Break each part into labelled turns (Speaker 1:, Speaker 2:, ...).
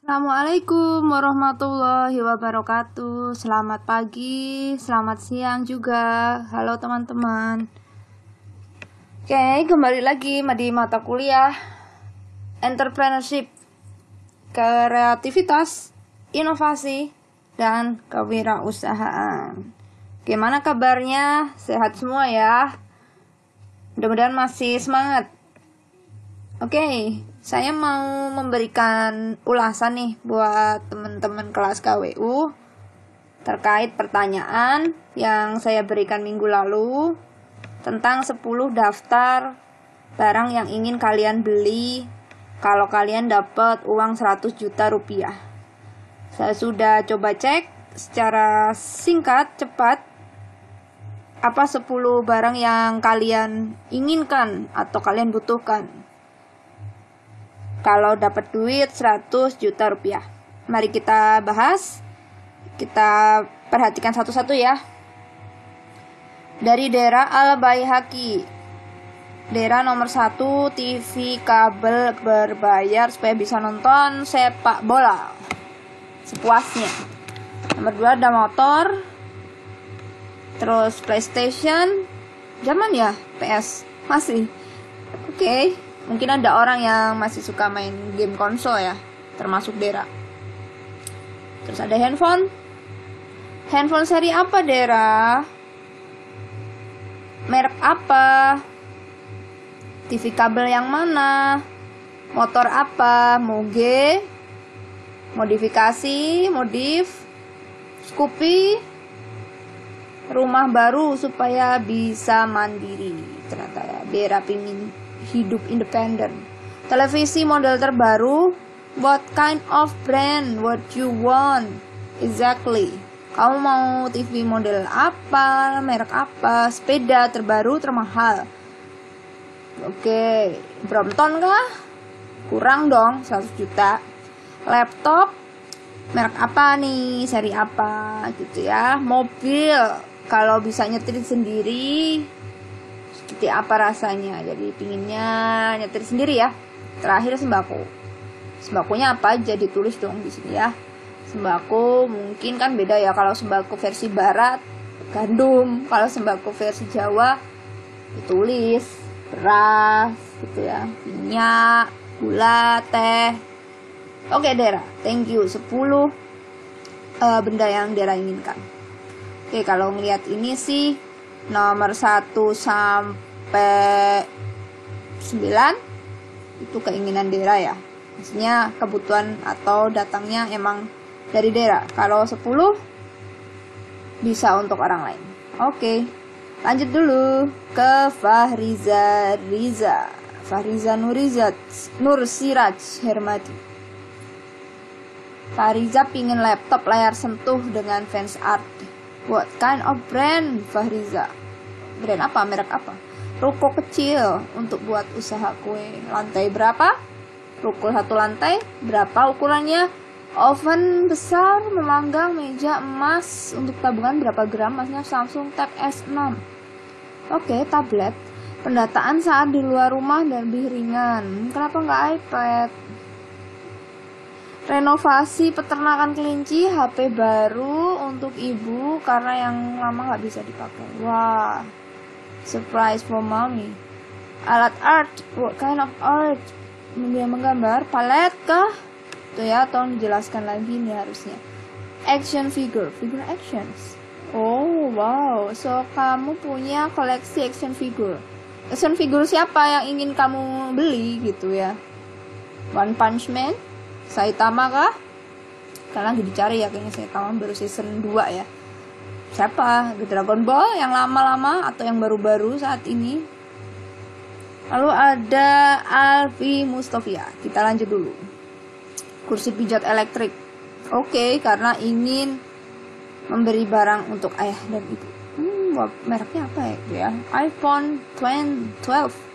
Speaker 1: Assalamualaikum warahmatullahi wabarakatuh. Selamat pagi, selamat siang juga. Halo teman-teman. Oke, kembali lagi di mata kuliah Entrepreneurship, Kreativitas, Inovasi, dan Kewirausahaan. Gimana kabarnya? Sehat semua ya? Mudah-mudahan masih semangat. Oke, saya mau memberikan ulasan nih buat teman-teman kelas KWU terkait pertanyaan yang saya berikan minggu lalu tentang 10 daftar barang yang ingin kalian beli kalau kalian dapat uang 100 juta rupiah. Saya sudah coba cek secara singkat, cepat, apa 10 barang yang kalian inginkan atau kalian butuhkan kalau dapat duit 100 juta rupiah. Mari kita bahas. Kita perhatikan satu-satu ya. Dari daerah Al-Baihaqi. Daerah nomor 1, TV kabel berbayar supaya bisa nonton sepak bola sepuasnya. Nomor 2 ada motor. Terus PlayStation. Zaman ya PS masih. Oke. Mungkin ada orang yang masih suka main game konsol ya, termasuk Dera. Terus ada handphone. Handphone seri apa Dera? Merek apa? TV kabel yang mana? Motor apa? Moge? Modifikasi? Modif? Scoopy? Rumah baru supaya bisa mandiri. Ternyata ya, Dera pingin hidup independen. Televisi model terbaru. What kind of brand? What you want? Exactly. Kamu mau TV model apa? Merek apa? Sepeda terbaru termahal. Oke, Brompton kah? Kurang dong, 100 juta. Laptop merek apa nih? Seri apa gitu ya. Mobil kalau bisa nyetir sendiri seperti apa rasanya, jadi pinginnya nyetir sendiri ya. Terakhir sembako. Sembakonya apa aja ditulis dong di sini ya. Sembako mungkin kan beda ya, kalau sembako versi barat gandum, kalau sembako versi Jawa ditulis beras gitu ya, minyak, gula, teh. Oke Dera, thank you. 10 benda yang Dera inginkan. Oke, kalau ngeliat ini sih nomor 1 sampai 9 itu keinginan Dera ya. Maksudnya kebutuhan atau datangnya emang dari Dera. Kalau 10 bisa untuk orang lain. Oke, lanjut dulu ke Fahriza Nur Siraj Hermadi. Fahriza pingin laptop layar sentuh dengan fans art. What kind of brand Fahriza? Brand apa? Merek apa? Ruko kecil untuk buat usaha kue. Lantai berapa? Ruko 1 lantai. Berapa ukurannya? Oven besar, memanggang, meja emas. Untuk tabungan berapa gram? Masnya Samsung Tab S6. Oke, tablet. Pendataan saat di luar rumah dan lebih ringan. Kenapa nggak iPad? Renovasi peternakan kelinci, HP baru untuk ibu karena yang lama nggak bisa dipakai. Wah, surprise for mommy. Alat art, what kind of art? Dia menggambar, palet kah? Tuh ya, tolong dijelaskan lagi nih harusnya. Action figure actions. Oh wow, so kamu punya koleksi action figure. Action figure siapa yang ingin kamu beli gitu ya? One Punch Man? Saitama kah? Karena lagi dicari ya, kayaknya Saitama baru season 2 ya. Siapa? Dragon Ball yang lama-lama atau yang baru-baru saat ini? Lalu ada Alfi Mustofia. Kita lanjut dulu. Kursi pijat elektrik. Oke, karena ingin memberi barang untuk ayah dan ibu. Mereknya apa ya? iPhone 12.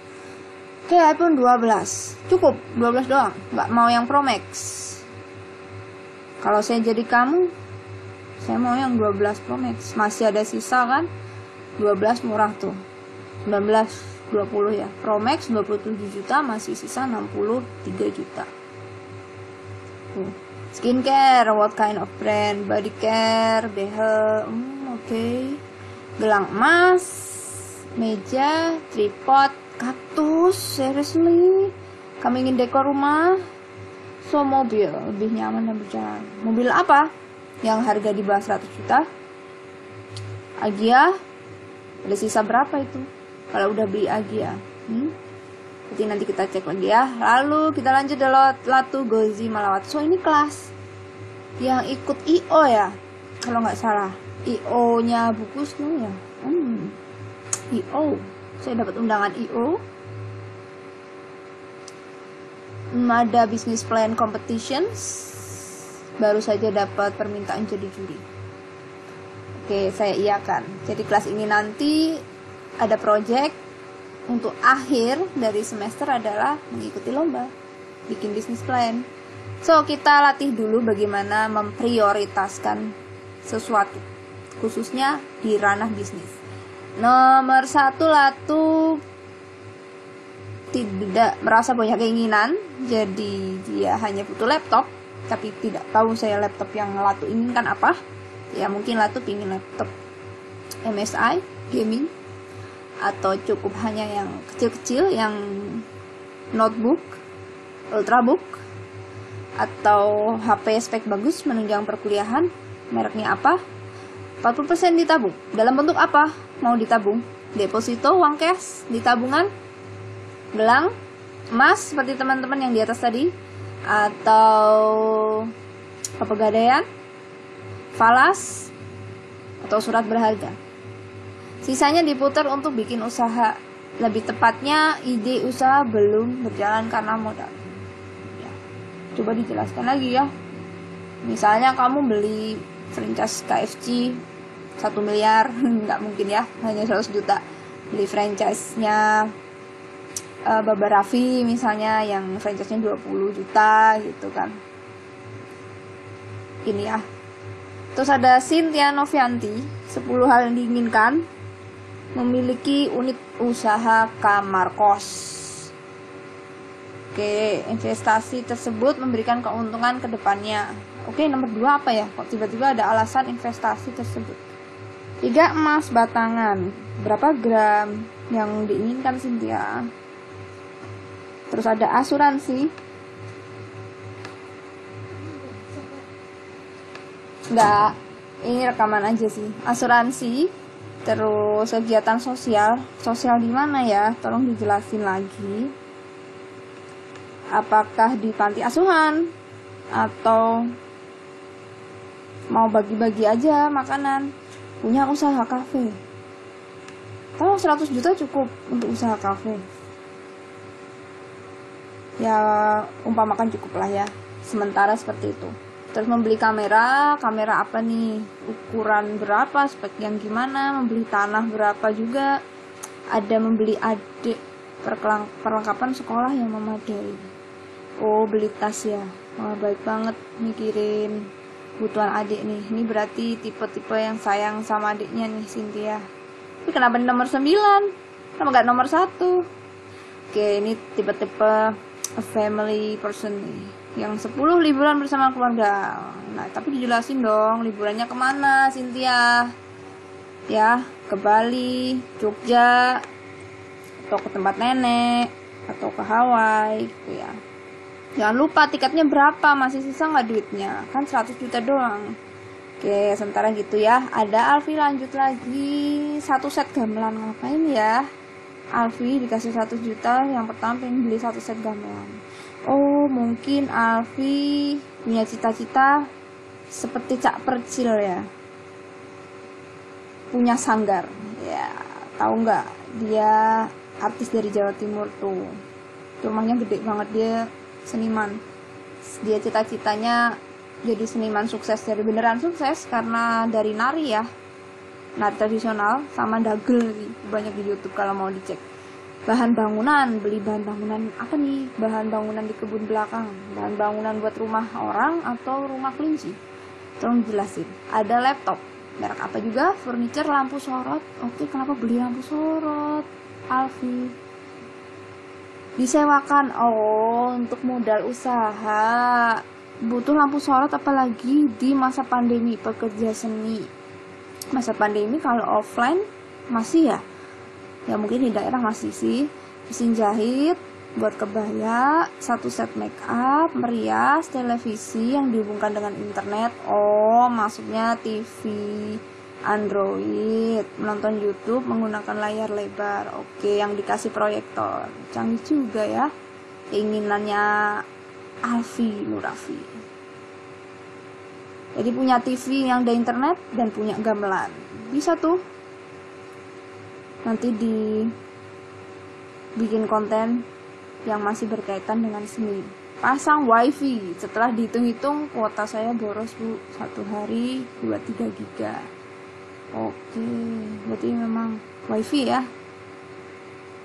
Speaker 1: Oke, iPhone 12. Cukup 12 doang. Nggak mau yang Pro Max. Kalau saya jadi kamu, saya mau yang 12 Pro Max. Masih ada sisa kan? 12 murah tuh. 19, 20 ya. Pro Max 27 juta, masih sisa 63 juta. Skincare, what kind of brand? Body care, behel, oke. Gelang emas, meja, tripod, kaktus, seriously. Kamu ingin dekor rumah? So, mobil, lebih nyaman dan berjalan. Mobil apa? Yang harga di bawah 100 juta? Agya, ada sisa berapa itu? Kalau udah beli Agya, Jadi nanti kita cek lagi ya. Lalu kita lanjut Latu Gozi Malawat. So ini kelas yang ikut IO ya, kalau nggak salah. IO nya Bu Kusnu ya. IO, saya dapat undangan IO. Ada business plan competitions. Baru saja dapat permintaan jadi juri. Oke, saya iakan. Jadi kelas ini nanti ada project untuk akhir dari semester adalah mengikuti lomba, bikin bisnis plan. So, kita latih dulu bagaimana memprioritaskan sesuatu, khususnya di ranah bisnis. Nomor 1, Latu tidak merasa punya keinginan, jadi dia hanya butuh laptop, tapi tidak tahu saya laptop yang Latu inginkan apa. Ya mungkin Latu pingin laptop MSI, gaming, atau cukup hanya yang kecil-kecil, yang notebook, ultrabook, atau HP spek bagus menunjang perkuliahan. Mereknya apa? 40% ditabung. Dalam bentuk apa mau ditabung? Deposito, uang cash, di tabungan, gelang emas seperti teman-teman yang di atas tadi, atau pegadaian, falas, atau surat berharga. Sisanya diputar untuk bikin usaha. Lebih tepatnya ide usaha belum berjalan karena modal. Ya, coba dijelaskan lagi ya. Misalnya kamu beli franchise KFC 1 miliar, nggak mungkin ya, hanya 100 juta. Beli franchise-nya Baba Raffi misalnya yang franchise-nya 20 juta gitu kan. Ini ya. Terus ada Cynthia Novianti, 10 hal yang diinginkan. Memiliki unit usaha kamar kos. Oke, investasi tersebut memberikan keuntungan ke depannya. Oke, nomor 2 apa ya? Kok tiba-tiba ada alasan investasi tersebut? 3, emas batangan. Berapa gram yang diinginkan Cynthia? Terus ada asuransi. Enggak, ini rekaman aja sih. Asuransi. Terus kegiatan sosial di mana ya? Tolong dijelasin lagi. Apakah di panti asuhan atau mau bagi-bagi aja makanan? Punya usaha kafe. Tahu 100 juta cukup untuk usaha kafe. Ya, umpamakan cukup lah ya. Sementara seperti itu. Terus membeli kamera apa nih, ukuran berapa, spek yang gimana, membeli tanah berapa juga, ada membeli adik, perlengkapan sekolah yang memadai. Oh, beli tas ya, wah baik banget mikirin kebutuhan adik nih. Ini berarti tipe-tipe yang sayang sama adiknya nih Cynthia. Tapi kenapa nomor 9? Kenapa nggak nomor 1? Oke, ini tipe-tipe a family person nih, yang 10 liburan bersama keluarga. Nah, tapi dijelasin dong liburannya kemana Cynthia. Ya, ke Bali, Jogja, atau ke tempat nenek, atau ke Hawaii gitu ya. Jangan lupa tiketnya berapa, masih sisa nggak duitnya? Kan 100 juta doang. Oke, sementara gitu ya. Ada Alfi lanjut lagi, 1 set gamelan. Ngapain ya? Alfi dikasih 100 juta, yang pertama pengen beli 1 set gamelan. Oh, mungkin Alfi punya cita-cita seperti Cak Percil ya, punya sanggar ya. Tahu nggak, dia artis dari Jawa Timur tuh, rumahnya gede banget, dia seniman. Dia cita-citanya jadi seniman sukses, dari beneran sukses karena dari nari ya, nari tradisional sama dagel sih, banyak di YouTube kalau mau dicek. Bahan bangunan, beli bahan bangunan apa nih? Bahan bangunan di kebun belakang, bahan bangunan buat rumah orang atau rumah kelinci. Tolong jelasin. Ada laptop, merek apa juga? Furniture, lampu sorot. Oke, kenapa beli lampu sorot, Alfi? Disewakan. Oh, untuk modal usaha. butuh lampu sorot, apalagi di masa pandemi. Pekerja seni masa pandemi kalau offline masih ya mungkin di daerah masih sih, mesin jahit buat kebaya, 1 set make up, merias, televisi yang dihubungkan dengan internet. Oh, maksudnya TV Android, menonton YouTube menggunakan layar lebar. Oke, yang dikasih proyektor. Canggih juga ya keinginannya Alfi Nurafi. Jadi punya TV yang ada internet dan punya gamelan. Bisa tuh nanti dibikin konten yang masih berkaitan dengan seni. Pasang wifi. Setelah dihitung-hitung kuota saya boros bu, 1 hari 23 giga. Oke, berarti memang wifi ya.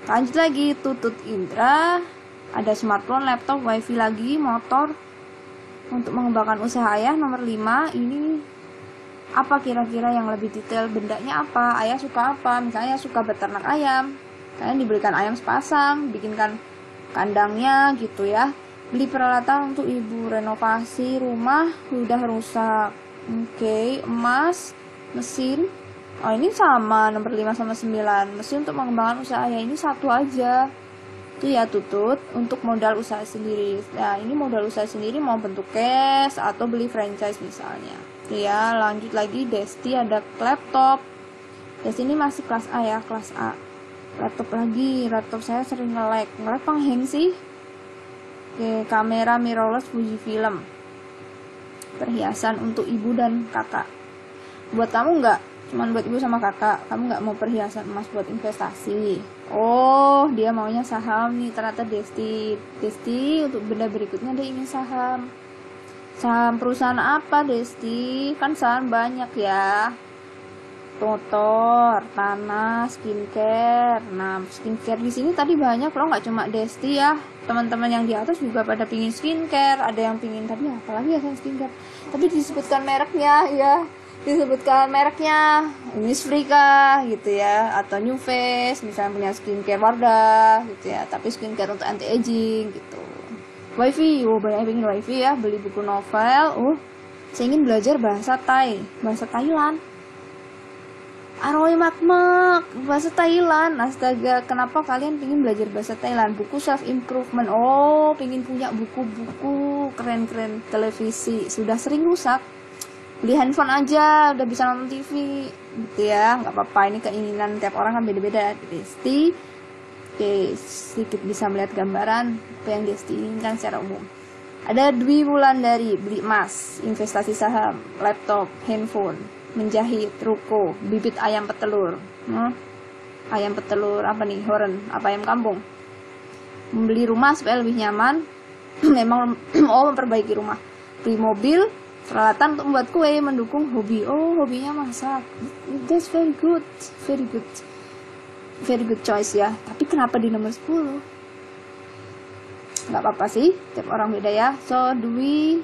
Speaker 1: Lanjut lagi, Tutut Indra. Ada smartphone, laptop, wifi lagi, motor. Untuk mengembangkan usaha ayah nomor 5. Ini apa kira-kira yang lebih detail? Bendanya apa? Ayah suka apa? Misalnya suka beternak ayam, kalian dibelikan ayam sepasang, bikinkan kandangnya gitu ya. Beli peralatan untuk ibu renovasi rumah udah rusak. Oke, emas, mesin. Oh, ini sama nomor 5 sama 9. Mesin untuk mengembangkan usaha ya, ini 1 aja. Itu ya Tutut untuk modal usaha sendiri. Nah, ini modal usaha sendiri mau bentuk cash atau beli franchise misalnya. Ya, lanjut lagi Desti ada laptop. Desti ini masih kelas A ya, kelas A. Laptop lagi, laptop saya sering nge-lag pengheng sih. Oke, kamera mirrorless Fujifilm. Perhiasan untuk ibu dan kakak. Buat kamu enggak? Cuman buat ibu sama kakak. Kamu enggak mau perhiasan emas buat investasi? Oh, dia maunya saham nih. Ternyata Desti untuk benda berikutnya dia ingin saham. Saham perusahaan apa Desti? Kan saham banyak ya. Motor, tanah, skincare. Nah, skincare di sini tadi banyak loh, nggak cuma Desti ya. Teman-teman yang di atas juga pada pingin skincare. Ada yang pingin tadi apalagi ya skincare. Tapi disebutkan mereknya ya. Disebutkan mereknya Innisfree gitu ya, atau New Face misalnya punya skincare Wardah gitu ya. Tapi skincare untuk anti aging gitu. Wifi, banyak pingin wifi ya. Beli buku novel. Saya ingin belajar bahasa Thailand. Aroy makmak, bahasa Thailand. Astaga, kenapa kalian pingin belajar bahasa Thailand? Buku self improvement. Oh, pingin punya buku-buku keren-keren. Televisi sudah sering rusak, beli handphone aja udah bisa nonton TV gitu ya. Nggak apa-apa, ini keinginan tiap orang kan beda-beda. Desti oke, sedikit bisa melihat gambaran apa yang Desti inginkan secara umum. Ada Dwi Wulandari, beli emas, investasi saham, laptop, handphone, menjahit, ruko, bibit ayam petelur. Ayam petelur apa nih? Horen, apa ayam kampung? Membeli rumah supaya lebih nyaman. Memang memperbaiki rumah. Beli mobil, peralatan untuk membuat kue, mendukung hobi. Oh, hobinya masak. That's very good. Very good choice ya. Tapi kenapa di nomor 10? Nggak apa-apa sih, tiap orang beda ya. So, Dwi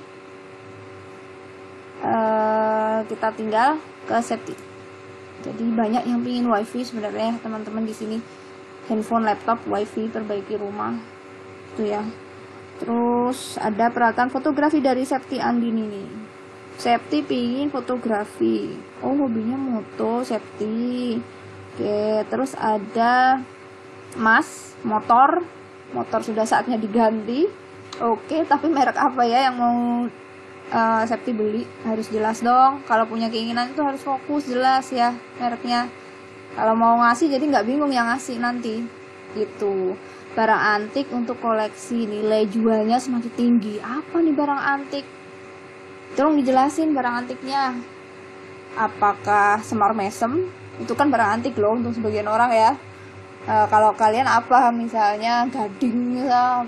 Speaker 1: kita tinggal ke safety. Jadi banyak yang pingin wifi sebenarnya teman-teman di sini. Handphone, laptop, wifi, perbaiki rumah itu ya. Terus ada peralatan fotografi dari Septi Andini nih. Septi pingin fotografi. Oh, hobinya moto Septi. Oke, terus ada emas, motor sudah saatnya diganti. Oke, tapi merek apa ya yang mau Septi beli? Harus jelas dong. Kalau punya keinginan itu harus fokus, jelas ya mereknya. Kalau mau ngasih jadi nggak bingung yang ngasih nanti gitu. Barang antik untuk koleksi, nilai jualnya semakin tinggi. Apa nih barang antik? Tolong dijelasin barang antiknya. Apakah Semar Mesem? Itu kan barang antik loh untuk sebagian orang ya. Kalau kalian apa, misalnya gading ya,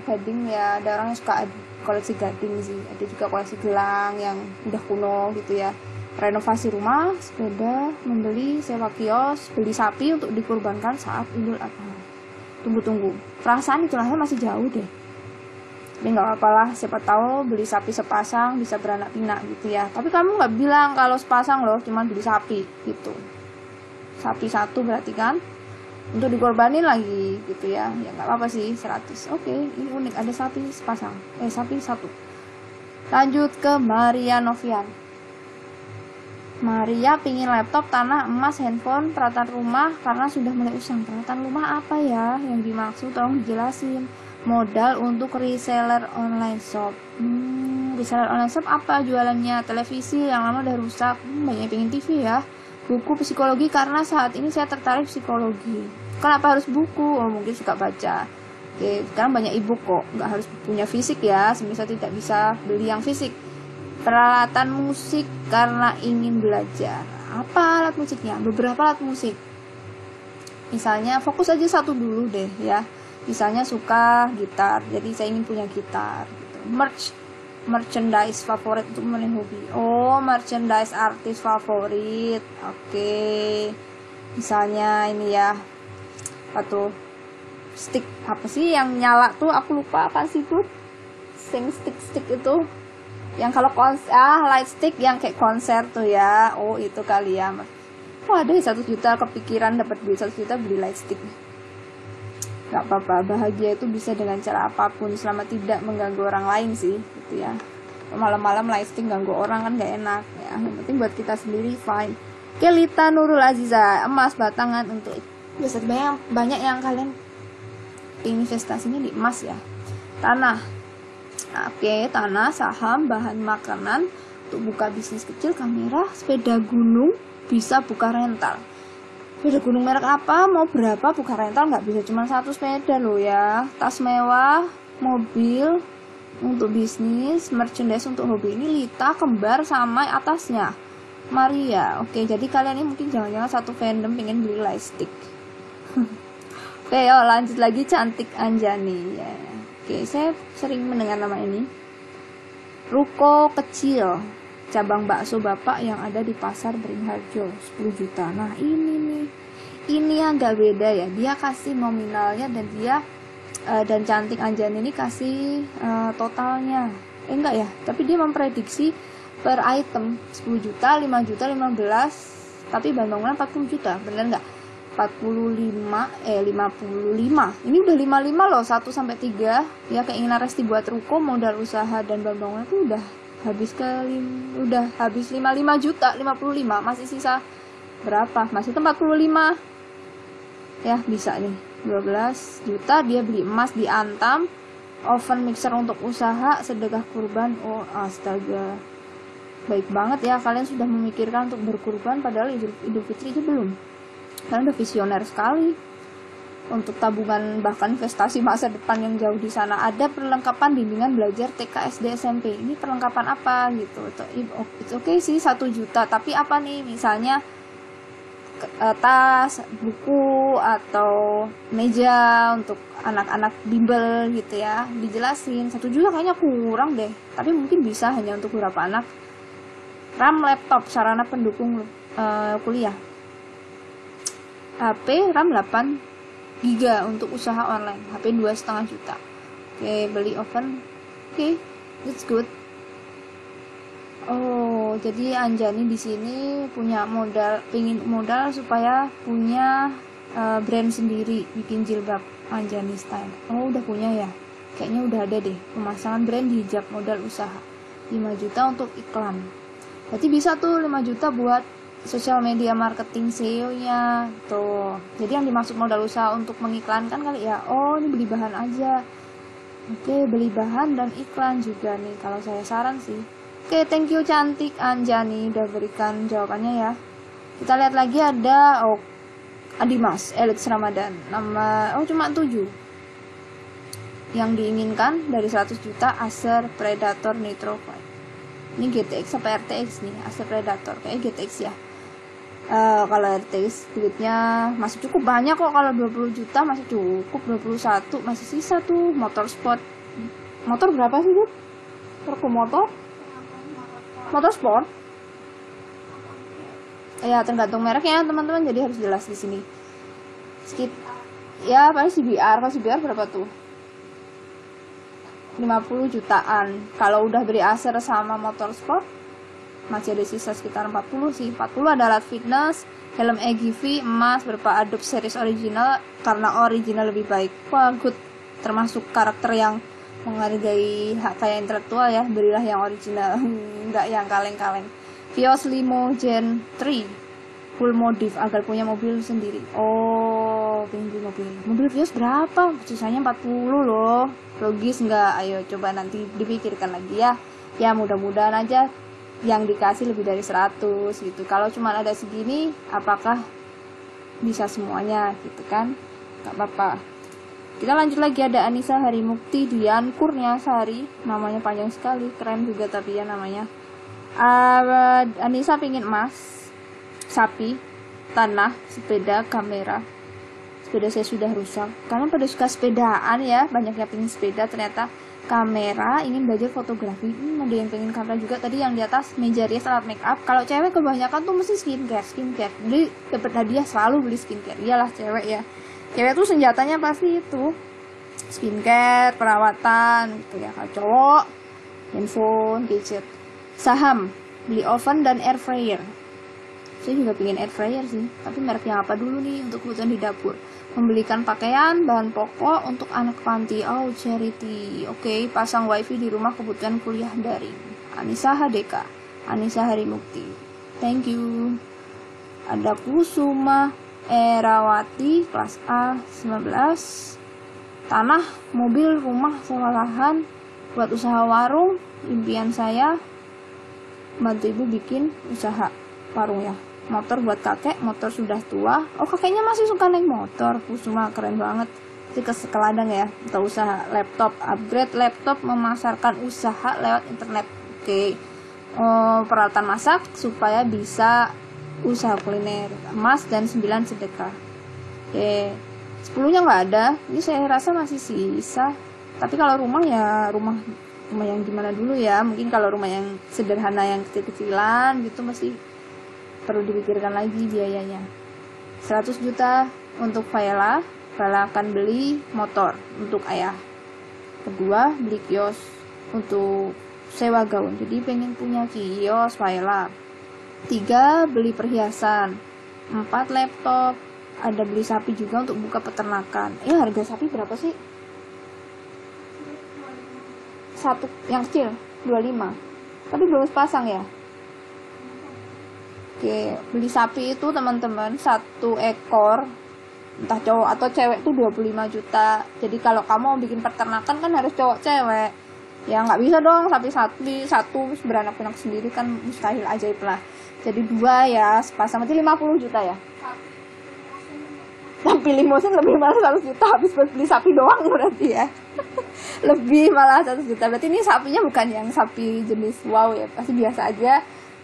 Speaker 1: ada orang yang suka koleksi gading sih. Ada juga koleksi gelang yang udah kuno gitu ya. Renovasi rumah, sepeda, membeli, sewa kios, beli sapi untuk dikurbankan saat Idul Adha. Tunggu, perasaan itulahnya masih jauh deh. Tapi nggak apa-apa lah, siapa tahu beli sapi sepasang bisa beranak pinak gitu ya. Tapi kamu nggak bilang kalau sepasang loh, cuman beli sapi gitu. Sapi 1 berarti kan untuk dikorbanin lagi gitu ya. Ya nggak apa-apa sih, 100. Oke, ini unik, ada sapi sepasang. Sapi 1. Lanjut ke Maria Novian. Maria pingin laptop, tanah, emas, handphone, peralatan rumah karena sudah mulai usang. Peralatan rumah apa ya yang dimaksud? Tolong dijelasin. Modal untuk reseller online shop. Reseller online shop apa jualannya? Televisi yang lama udah rusak. Banyak yang pengen TV ya. Buku psikologi karena saat ini saya tertarik psikologi. Kenapa harus buku? Oh, mungkin suka baca. Oke, sekarang banyak e-book kok, nggak harus punya fisik ya. Semisal tidak bisa beli yang fisik. Peralatan musik karena ingin belajar. Apa alat musiknya? Beberapa alat musik. Misalnya fokus aja satu dulu deh ya. Misalnya suka gitar, jadi saya ingin punya gitar. Gitu. Merchandise favorit untuk memenuhi hobi. Oh, merchandise artis favorit. Oke. Misalnya ini ya. Apa tuh? Stick apa sih yang nyala tuh? Aku lupa apa sih tuh? Stick itu. Yang kalau light stick yang kayak konser tuh ya. Oh, itu kali ya. Oh, ada 1 juta kepikiran dapat duit 1 juta beli light stick. Gak apa-apa, bahagia itu bisa dengan cara apapun selama tidak mengganggu orang lain sih, gitu ya. Malam-malam light stick ganggu orang kan gak enak ya. Yang penting buat kita sendiri fine. Kelita Nurul Aziza, emas batangan untuk biasa banyak yang kalian investasinya di emas ya. Tanah. Oke, tanah, saham, bahan makanan untuk buka bisnis kecil, kamera, sepeda gunung, bisa buka rental. Sepeda gunung merek apa? Mau berapa buka rental? Nggak bisa cuma 1 sepeda loh ya. Tas mewah, mobil untuk bisnis, merchandise untuk hobi. Ini Lita, kembar sama atasnya Maria. Oke, jadi kalian ini mungkin jangan-jangan satu fandom pengen beli lightstick. Oke, yuk lanjut lagi. Cantik Anjani ya. Oke, saya sering mendengar nama ini. Ruko kecil, cabang bakso bapak yang ada di pasar Beringharjo, 10 juta. Nah ini agak beda ya. Dia kasih nominalnya dan dia dan Cantik Anjani ini kasih totalnya. Enggak ya, tapi dia memprediksi per item 10 juta, 5 juta, 15, tapi bahan bangunan 40 juta. Bener nggak? 55. Ini udah 55 loh, 1 sampai 3. Ya, keinginan Resti buat ruko, modal usaha dan bahan bangunan itu udah habis 55 juta, 55. Masih sisa berapa? Masih 45. Ya, bisa nih. 12 juta dia beli emas di Antam, oven mixer untuk usaha, sedekah kurban. Oh, astaga. Baik banget ya, kalian sudah memikirkan untuk berkurban padahal Idul Fitri aja belum. Kalian udah visioner sekali. Untuk tabungan bahkan investasi masa depan yang jauh di sana. Ada perlengkapan bimbingan belajar TK, SD, SMP. Ini perlengkapan apa gitu? It's okay sih 1 juta. Tapi apa nih? Misalnya tas, buku, atau meja untuk anak-anak bimbel gitu ya. Dijelasin 1 juta kayaknya kurang deh. Tapi mungkin bisa hanya untuk beberapa anak. RAM, laptop, sarana pendukung kuliah. HP RAM 8 GB untuk usaha online. HP 2,5 juta. Oke, beli oven. Oke, that's good. Oh, jadi Anjani di sini punya pingin modal supaya punya brand sendiri, bikin jilbab Anjani style. Oh, udah punya ya? Kayaknya udah ada deh. Pemasangan brand di hijab, modal usaha. 5 juta untuk iklan. Berarti bisa tuh 5 juta buat sosial media marketing SEO-nya tuh. Jadi yang dimaksud modal usaha untuk mengiklankan kali ya. Oh, ini beli bahan aja. Oke, beli bahan dan iklan juga nih kalau saya saran sih. Oke, thank you Cantik Anjani udah berikan jawabannya ya. Kita lihat lagi ada Adimas Elix Ramadan. Cuma 7. Yang diinginkan dari 100 juta Acer Predator Nitro 5. Ini GTX apa RTX nih? Acer Predator kayak GTX ya. Kalau RTX duitnya masih cukup banyak kok. Kalau 20 juta masih cukup. 21 masih sisa tuh. Motorsport. Motor berapa sih Bu? Motor sport. Ya tergantung mereknya teman-teman. Jadi harus jelas di sini. Ya paling CBR. Kalau CBR berapa tuh? 50 jutaan. Kalau udah beli Acer sama Motorsport masih ada sisa sekitar 40 sih. 40 ada alat fitness, helm EGV, emas, berupa Adobe series original karena original lebih baik. Wah, good. Termasuk karakter yang menghargai hak kaya intelektual ya, berilah yang original, nggak yang kaleng-kaleng. Vios Limo Gen 3 full modif agar punya mobil sendiri. Oh, pengen beli mobil Vios berapa? Sisanya 40 loh, logis nggak? Ayo coba nanti dipikirkan lagi ya. Ya mudah-mudahan aja yang dikasih lebih dari 100 gitu. Kalau cuma ada segini, apakah bisa semuanya gitu kan? Gak apa-apa. Kita lanjut lagi, ada Anissa Harimukti Dian Kurniasari, namanya panjang sekali, keren juga tapi ya namanya. Anissa pingin emas, sapi, tanah, sepeda, kamera. Sepeda saya sudah rusak. Kalian pada suka sepedaan ya, banyak yang pingin sepeda ternyata. Kamera, ingin belajar fotografi. Ada yang pengen kamera juga. Tadi yang di atas meja rias alat make up. Kalau cewek kebanyakan tuh mesti skincare. Jadi dapat hadiah selalu beli skincare. Iyalah cewek ya. Cewek tuh senjatanya pasti itu skincare, perawatan gitu ya. Kalau cowok handphone, gadget. Saham, beli oven dan air fryer. Saya juga pengen air fryer sih, tapi mereknya apa dulu nih untuk kebutuhan di dapur. Membelikan pakaian, bahan pokok untuk anak panti. Oh, charity. Oke, pasang wifi di rumah kebutuhan kuliah daring. Anissa HDK, Anissa Harimukti. Thank you. Ada Kusuma Erawati, kelas A 19. Tanah, mobil, rumah, sewa lahan, buat usaha warung. Impian saya bantu ibu bikin usaha warung ya. Motor buat kakek, motor sudah tua. Oh, kakeknya masih suka naik motor. Kusuma keren banget. Itu ke ladang ya. Atau usaha laptop, upgrade laptop, memasarkan usaha lewat internet. Oke. Peralatan masak supaya bisa usaha kuliner. Emas dan 9 sedekah. Oke. 10-nya nggak ada. Ini saya rasa masih sisa. Tapi kalau rumah ya rumah yang gimana dulu ya. Mungkin kalau rumah yang sederhana, yang kecil-kecilan gitu masih perlu dipikirkan lagi biayanya. 100 juta untuk Viola akan beli motor untuk ayah. Kedua, beli kios untuk sewa gaun. Jadi pengen punya kios Viola. 3, beli perhiasan. 4, laptop. Ada beli sapi juga untuk buka peternakan. Harga sapi berapa sih? Satu yang kecil 25. Tapi belum sepasang ya. Oke, beli sapi itu teman-teman 1 ekor, entah cowok atau cewek tuh 25 juta. Jadi kalau kamu mau bikin peternakan kan harus cowok cewek. Ya nggak bisa dong sapi satu beranak-pinak sendiri kan mustahil, ajaib lah. Jadi 2 ya sepasang, berarti 50 juta ya. Tapi limosin lebih malah 100 juta habis buat beli sapi doang berarti ya. Lebih malah 100 juta. Berarti ini sapinya bukan yang sapi jenis wow ya, pasti biasa aja.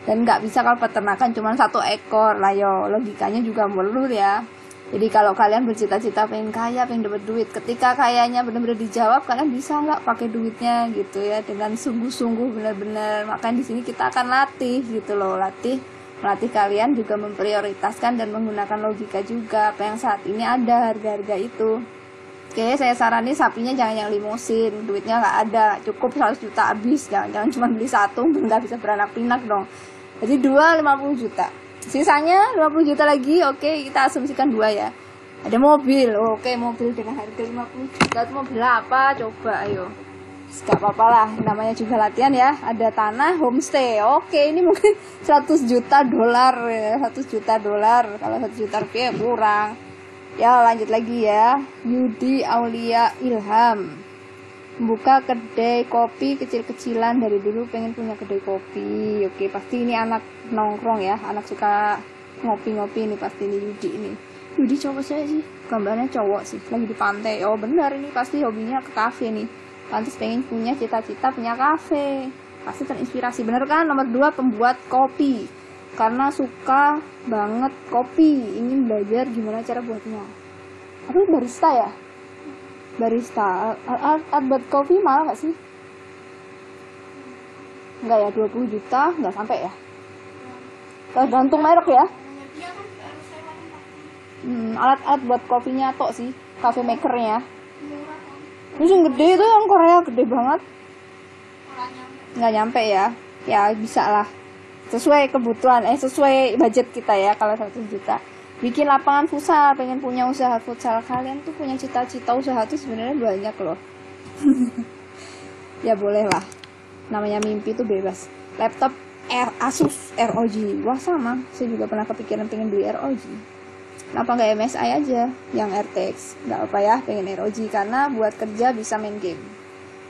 Speaker 1: Dan nggak bisa kalau peternakan cuma 1 ekor lah yo, logikanya juga melur ya. Jadi kalau kalian bercita-cita pengen kaya, pengen dapat duit, ketika kayanya benar-benar dijawab, kalian bisa nggak pakai duitnya gitu ya dengan sungguh-sungguh benar-benar. Makanya di sini kita akan latih gitu loh, melatih kalian juga memprioritaskan dan menggunakan logika juga apa yang saat ini ada harga-harga itu. Oke, saya saranin sapinya jangan yang limusin, duitnya nggak ada, cukup 100 juta habis, jangan cuma beli 1, nggak bisa beranak pinak dong. Jadi 2 50 juta. Sisanya 50 juta lagi. Oke, kita asumsikan 2 ya. Ada mobil. Oke, mobil dengan harga 50 juta. Itu mobil apa? Coba ayo. Gak apa-apa lah, namanya juga latihan ya. Ada tanah, homestay. Oke, ini mungkin 100 juta dolar ya. 100 juta dolar. Kalau 1 juta rupiah kurang. Ya, lanjut lagi ya. Yudi Aulia Ilham. Buka kedai kopi kecil-kecilan, dari dulu pengen punya kedai kopi. Oke, pasti ini anak nongkrong ya, anak suka ngopi-ngopi ini pasti ini Yudi ini. Yudi cowok saya sih, gambarnya cowok sih, lagi di pantai. Oh benar, ini pasti hobinya ke kafe nih. Pantes pengen punya cita-cita punya kafe. Pasti terinspirasi, bener kan? Nomor 2, pembuat kopi. Karena suka banget kopi, ingin belajar gimana cara buatnya. Apa barista ya? Barista, art buat kopi mahal gak sih? Enggak ya, 20 juta enggak sampai ya? Tergantung merek ya. Alat-alat buat kopinya tok sih, cafe makernya. Ini yang gede itu yang Korea, gede banget. Nggak nyampe ya. Ya bisa lah, sesuai kebutuhan, sesuai budget kita ya. Kalau 100 juta bikin lapangan futsal, pengen punya usaha futsal. Kalian tuh punya cita-cita usaha tuh sebenarnya banyak loh. Ya boleh lah, namanya mimpi tuh bebas. Laptop Asus ROG, wah sama, saya juga pernah kepikiran pengen beli ROG. Kenapa nggak MSI aja yang RTX? Nggak apa ya, pengen ROG karena buat kerja bisa main game.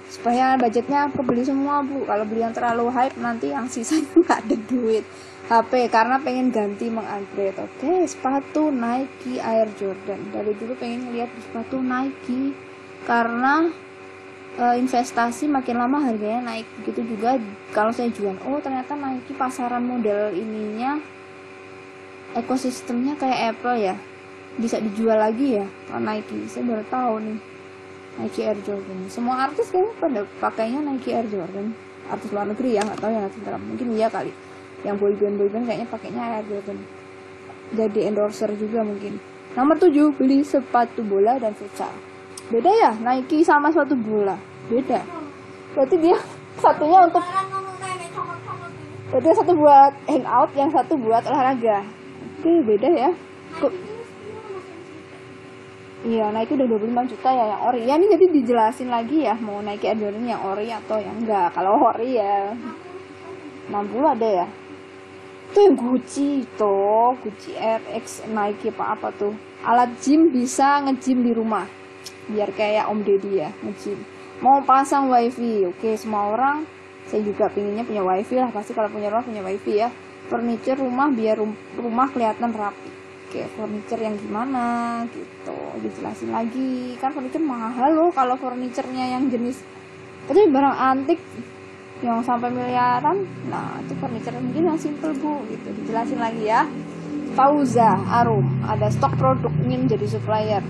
Speaker 1: Supaya budgetnya kebeli semua bu. Kalau beli yang terlalu hype nanti yang sisanya nggak ada duit. HP karena pengen ganti mengupgrade. Oke, sepatu Nike Air Jordan. Dari dulu pengen ngeliat sepatu Nike karena investasi makin lama harganya naik. Begitu juga kalau saya jual, oh ternyata Nike pasaran model ininya ekosistemnya kayak Apple ya, bisa dijual lagi ya kalau Nike. Saya baru tahu nih Nike Air Jordan. Semua artis kayaknya pada pakainya Nike Air Jordan. Artis luar negeri ya, nggak tahu ya, mungkin iya kali. Yang boyband kayaknya pakainya Air Jordan. Jadi endorser juga mungkin. Nomor 7, beli sepatu bola dan futsal. Beda ya, Nike sama sepatu bola. Beda. Berarti dia satunya untuk, berarti yang satu buat hangout, yang satu buat olahraga. Oke, beda ya. Iya, Nike udah 25 juta ya yang ori. Ya ini jadi dijelasin lagi ya, mau Nike Air Jordan yang ori atau yang enggak. Kalau ori ya 60 ada ya. Itu yang Gucci tuh, Gucci RX Nike apa tuh. Alat gym bisa nge-gym di rumah. Biar kayak Om Deddy ya, nge-gym. Mau pasang wifi, oke semua orang. Saya juga pinginnya punya wifi lah, pasti kalau punya rumah punya wifi ya. Furniture rumah biar rumah kelihatan rapi. Oke, furniture yang gimana gitu, dijelasin lagi. Kan furniture mahal loh kalau furniturnya yang jenis, tapi barang antik yang sampai miliaran. Nah itu furniture mungkin yang simple bu gitu, dijelasin lagi ya. Fauza Arum, ada stok produk, ingin jadi supplier,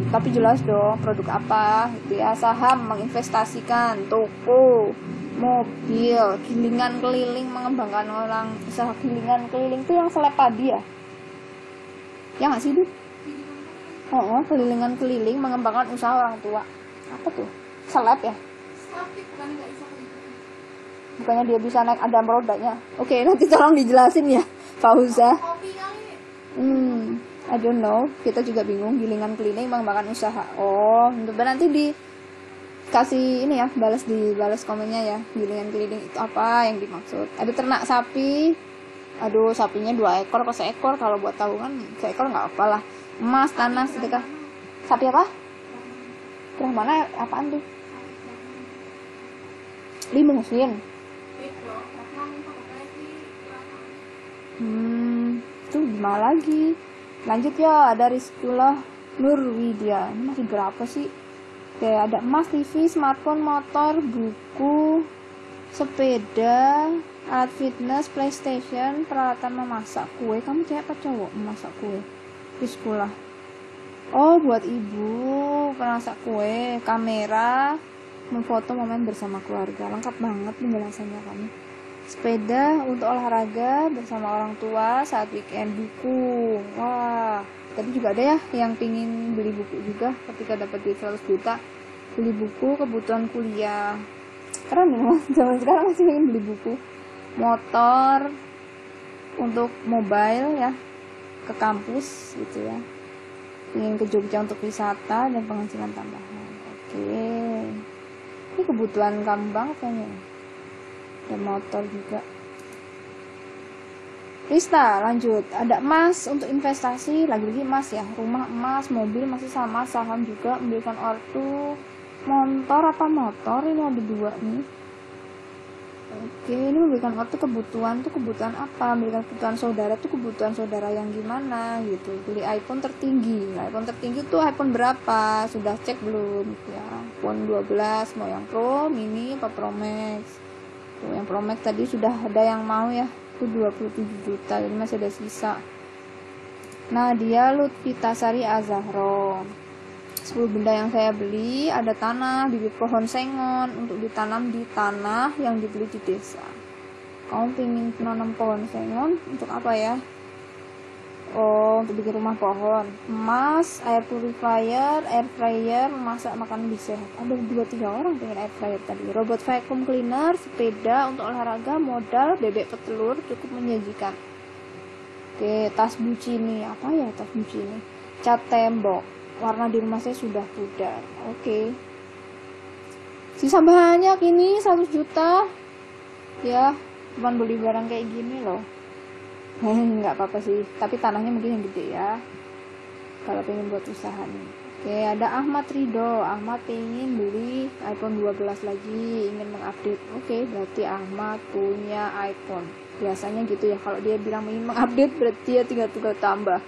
Speaker 1: tapi jelas dong produk apa gitu ya. Saham, menginvestasikan, toko, mobil, gilingan keliling, mengembangkan orang usaha gilingan keliling itu yang seleb padi ya. Ya nggak sih, Du? Oh, kelilingan keliling mengembangkan usaha orang tua. Apa tuh? Seleb ya? Bukannya dia bisa naik ada rodanya. Oke, nanti tolong dijelasin ya, Fauza. I don't know. Kita juga bingung. Gilingan keliling mengembangkan usaha. Oh, nanti dikasih ini ya, dibalas komennya ya. Gilingan keliling itu apa yang dimaksud? Ada ternak sapi. Aduh, sapinya 2 ekor atau 1 ekor, kalau buat tabungan 1 ekor nggak apa lah. Emas, tanah, sedekah. Sapi apa? Terus mana apaan tuh? Limusin. Itu gimana lagi? Lanjut ya, ada Rizkullah Nurwidya. Ini masih berapa sih? Kayak ada emas, TV, smartphone, motor, buku, sepeda, alat fitness, PlayStation, peralatan memasak, kue. Kamu cewek apa cowok memasak kue? Di sekolah. Oh, buat ibu masak kue, kamera, memfoto momen bersama keluarga. Lengkap banget penjelasannya kamu. Sepeda untuk olahraga bersama orang tua saat weekend. Buku. Wah, tadi juga ada ya yang pingin beli buku juga ketika dapat duit 100 juta. Beli buku kebutuhan kuliah. Keren ya, zaman sekarang masih pengen beli buku. Motor untuk mobile ya, ke kampus gitu ya. Ingin ke Jogja untuk wisata dan penghasilan tambahan. Oke, ini kebutuhan kamu banget kayaknya. Dan motor juga. Rista lanjut, ada emas untuk investasi, lagi-lagi emas ya, rumah emas, mobil masih sama, saham juga, membelikan ortu, motor ini ada 2 nih. Oke, ini memberikan ortu kebutuhan tuh kebutuhan apa? Memberikan kebutuhan saudara tuh kebutuhan saudara yang gimana gitu. Beli iPhone tertinggi. Nah, iPhone tertinggi tuh iPhone berapa? Sudah cek belum? Ya, iPhone 12 mau yang Pro, Mini, apa Pro Max? Tuh, yang Pro Max tadi sudah ada yang mau ya. Itu 27 juta, jadi masih ada sisa. Nadia Lutfitasari Azahro. 10 benda yang saya beli, ada tanah, bibit pohon sengon untuk ditanam di tanah yang dibeli di desa. Kamu pengen menanam pohon sengon untuk apa ya? Oh, untuk bikin rumah pohon. Emas, air purifier, air fryer, memasak makanan lebih sehat. Ada 2-3 orang pengen air fryer tadi. Robot vacuum cleaner, sepeda untuk olahraga, modal, bebek petelur cukup menyajikan. Oke, tas buci nih. Apa ya tas buci ini? Cat tembok. Warna di rumah saya sudah pudar. Oke. Sisa banyak ini 100 juta. Ya, cuman beli barang kayak gini loh. Nggak apa-apa sih, tapi tanahnya mungkin yang gede ya. Kalau pengen buat usaha nih. Oke, ada Ahmad Ridho. Ahmad pengen beli iPhone 12 lagi, ingin mengupdate. Oke, berarti Ahmad punya iPhone. Biasanya gitu ya, kalau dia bilang ingin mengupdate berarti dia tinggal tambah.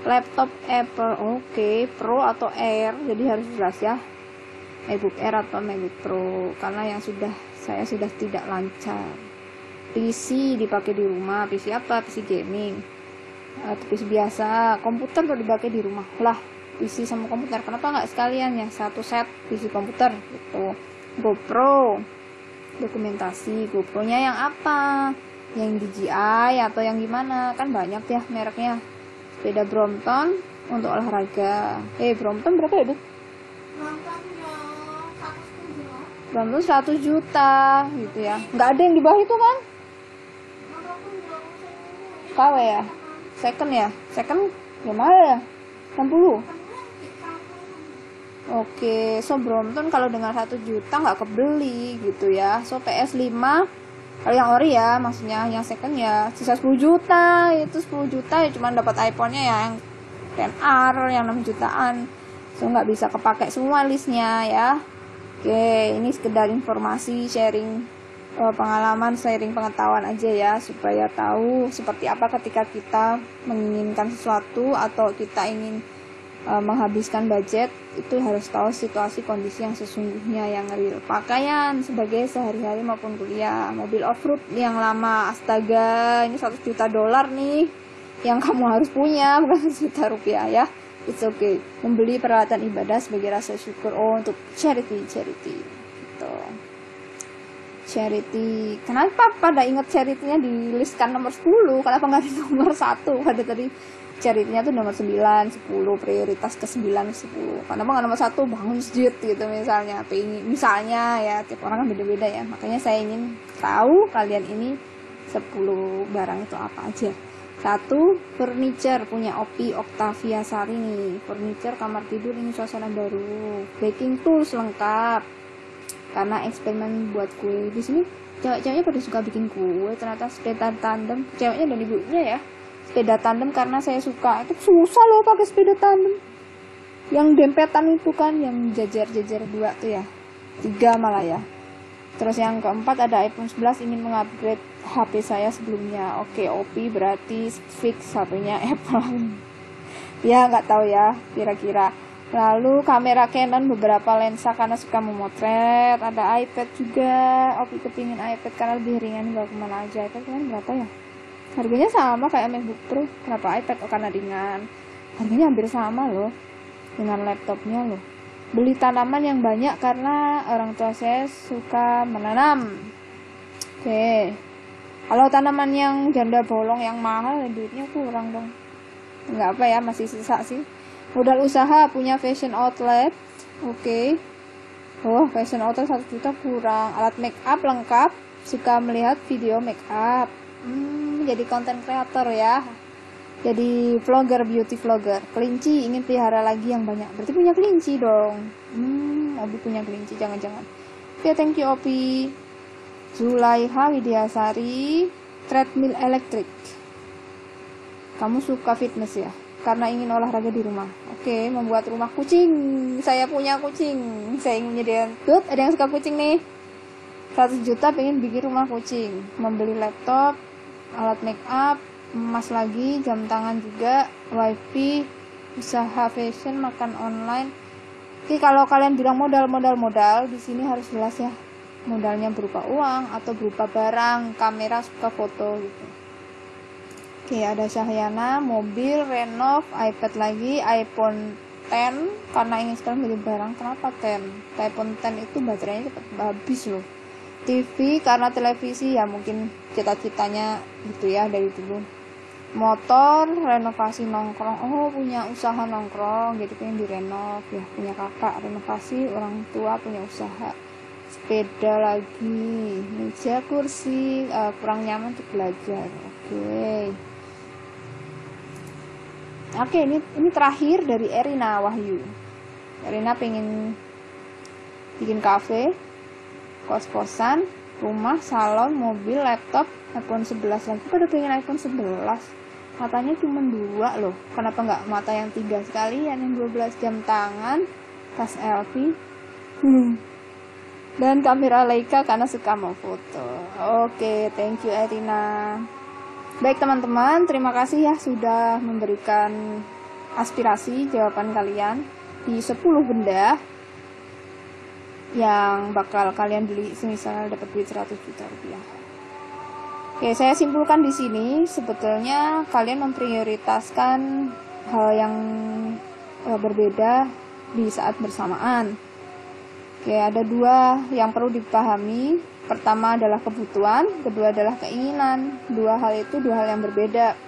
Speaker 1: Laptop Apple, oke, Pro atau Air, jadi harus jelas ya. MacBook Air atau MacBook Pro, karena yang saya sudah tidak lancar. PC dipakai di rumah, PC apa? PC gaming. PC biasa, komputer tuh dipakai di rumah lah. PC sama komputer, kenapa nggak sekalian ya satu set PC komputer gitu. GoPro, dokumentasi. GoPro-nya yang apa, yang DJI atau yang gimana, kan banyak ya mereknya. Sepeda Brompton untuk olahraga. Brompton berapa ya, Bu? Brompton 100 juta gitu ya, nggak ada yang di bawah itu kan? KW ya, second gimana ya, 60. Oke, so Brompton kalau dengan 1 juta nggak kebeli gitu ya. So PS5 kalau yang ori ya, maksudnya yang second ya sisa 10 juta. Itu 10 juta ya cuman dapat iPhone-nya ya yang 10R yang 6 jutaan. So nggak bisa kepakai semua listnya ya. Oke, ini sekedar informasi, sharing pengalaman, sharing pengetahuan aja ya, supaya tahu seperti apa ketika kita menginginkan sesuatu atau kita ingin menghabiskan budget, itu harus tahu situasi kondisi yang sesungguhnya yang real. Pakaian sebagai sehari-hari maupun kuliah. Mobil off-road yang lama, astaga, ini 100 juta dolar nih yang kamu harus punya, bukan 1 juta rupiah ya. It's okay. Membeli peralatan ibadah sebagai rasa syukur untuk charity gitu. Charity. Kenapa pada ingat charity-nya di listkan nomor 10? Kenapa nggak di nomor 1? Pada tadi charity-nya tuh nomor 9, 10, prioritas ke 9, 10. Kenapa nggak nomor 1 bangun masjid gitu misalnya. Misalnya ya, tiap orang kan beda-beda ya. Makanya saya ingin tahu kalian ini 10 barang itu apa aja. 1, furniture punya Opi Octavia Sari nih. Furniture kamar tidur ini suasana baru. Baking tools lengkap. Karena eksperimen buat kue. Di sini cewek-ceweknya pada suka bikin kue. Ternyata sepeda tandem, ceweknya dan ibunya ya. Sepeda tandem karena saya suka. Itu susah loh pakai sepeda tandem. Yang dempetan itu kan, yang jajar-jajar 2 tuh ya. 3 malah ya. Terus yang keempat ada iPhone 11 ingin mengupgrade HP saya sebelumnya. Oke, Opi berarti fix HP-nya Apple. Ya nggak tahu ya kira-kira. Lalu kamera Canon beberapa lensa karena suka memotret. Ada iPad juga. Opi kepingin iPad karena lebih ringan bawa kemana aja. iPad kan berapa ya? Harganya sama kayak MacBook Pro. Kenapa iPad? Karena ringan. Harganya hampir sama loh dengan laptopnya loh. Beli tanaman yang banyak karena orang tua saya suka menanam. Oke. Kalau tanaman yang janda bolong yang mahal, duitnya kurang dong. Enggak apa ya, masih sisa sih. Modal usaha punya fashion outlet. Oke. Oh, fashion outlet 1 juta kurang. Alat make up lengkap. Suka melihat video make up. Jadi konten kreator ya. Jadi vlogger, beauty vlogger. Kelinci ingin pelihara lagi yang banyak. Berarti punya kelinci dong. Opi punya kelinci, jangan-jangan. Oke, thank you Opi. Zulaiha Widiasari, treadmill elektrik. Kamu suka fitness ya? Karena ingin olahraga di rumah. Oke, membuat rumah kucing. Saya punya kucing. Saya ingin menyediakan. Tuh, ada yang suka kucing nih. 100 juta pengen bikin rumah kucing. Membeli laptop, alat make up, emas lagi, jam tangan juga, wifi, usaha fashion, makan online. Oke, kalau kalian bilang modal, di sini harus jelas ya. Modalnya berupa uang atau berupa barang, kamera, suka foto gitu. Oke, ada Syahyana, mobil, renov, iPad lagi, iPhone 10 karena ingin sekali beli barang. Kenapa 10? iPhone 10 itu baterainya cepat habis loh. TV karena televisi ya mungkin cita-citanya gitu ya dari dulu. Motor, renovasi nongkrong. Oh, punya usaha nongkrong, jadi pengen direnov ya. Punya kakak renovasi, orang tua punya usaha. Sepeda lagi, meja, kursi, kurang nyaman untuk belajar. Oke, ini terakhir dari Erina Wahyu. Erina pengen bikin kafe, kos-kosan, rumah, salon, mobil, laptop, iPhone 11 lagi. Pada pengen iPhone 11. Matanya cuma 2 loh. Kenapa nggak mata yang 3 sekalian, yang 12 jam tangan, tas LV, dan kamera Leica karena suka memfoto. Oke, thank you Erina. Baik teman-teman, terima kasih ya sudah memberikan aspirasi jawaban kalian di 10 benda yang bakal kalian beli semisal dapat duit 100 juta rupiah. Oke, saya simpulkan di sini sebetulnya kalian memprioritaskan hal yang berbeda di saat bersamaan. Oke, ada 2 yang perlu dipahami. Pertama adalah kebutuhan, kedua adalah keinginan. 2 hal itu 2 hal yang berbeda.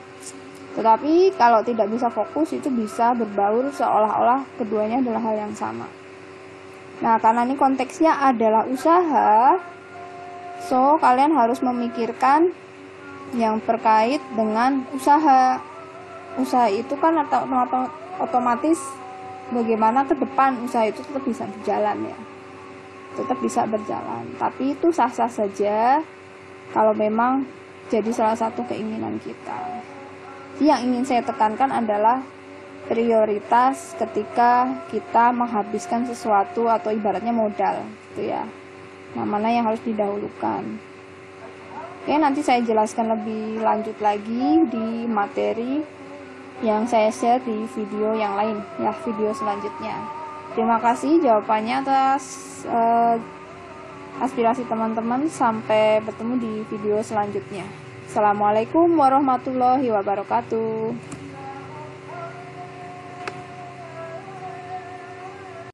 Speaker 1: Tetapi kalau tidak bisa fokus itu bisa berbaur seolah-olah keduanya adalah hal yang sama. Nah, karena ini konteksnya adalah usaha, so kalian harus memikirkan yang terkait dengan usaha. Usaha itu kan otomatis bagaimana ke depan usaha itu tetap bisa berjalan ya. Tetap bisa berjalan. Tapi itu sah-sah saja kalau memang jadi salah satu keinginan kita. Yang ingin saya tekankan adalah prioritas ketika kita menghabiskan sesuatu atau ibaratnya modal gitu ya. Nah, mana yang harus didahulukan. Oke, nanti saya jelaskan lebih lanjut lagi di materi yang saya share di video yang lain ya, video selanjutnya. Terima kasih jawabannya atas aspirasi teman-teman. Sampai bertemu di video selanjutnya. Assalamualaikum warahmatullahi wabarakatuh.